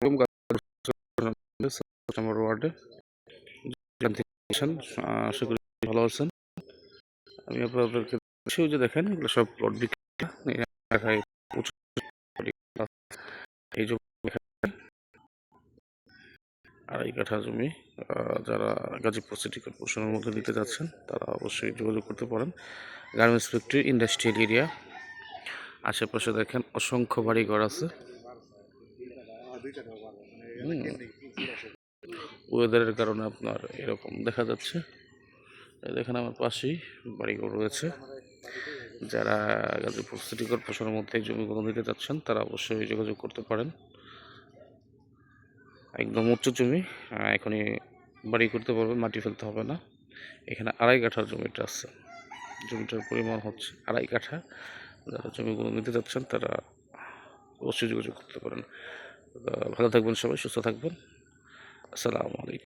নম্বর ওয়ার্ডে আশা করি ভালো আছেন। আমি আপনাদেরকে যে দেখেন এগুলো সব প্লট বিক্রি এই জমি 2.5 কাঠা জমি যারা গাজীপুর সিটি কর্পোরেশনের মধ্যে নিতে যাচ্ছেন তারা অবশ্যই যোগাযোগ করতে পারেন। গার্মেন্টস ফ্যাক্টরি, ইন্ডাস্ট্রিয়াল এরিয়া, আশেপাশে দেখেন অসংখ্য বাড়িঘর আছে। ওয়েদারের কারণে আপনার এরকম দেখা যাচ্ছে। দেখেন আমার পাশেই বাড়িঘর রয়েছে। যারা গাজীপুর সিটি কর্পোরেশনের মধ্যে এই জমিগুলো নিতে যাচ্ছেন তারা অবশ্যই যোগাযোগ করতে পারেন। একদম উচ্চ জমি, এখনই বাড়ি করতে পারবেন, মাটি ফেলতে হবে না। এখানে 2.5 কাঠার জমিটা আছে, জমিটার পরিমাণ হচ্ছে 2.5 কাঠা। যারা জমিগুলো নিতে যাচ্ছেন তারা অবশ্যই যোগাযোগ করতে পারেন। ভালো থাকবেন সবাই, সুস্থ থাকবেন। আসসালামু আলাইকুম।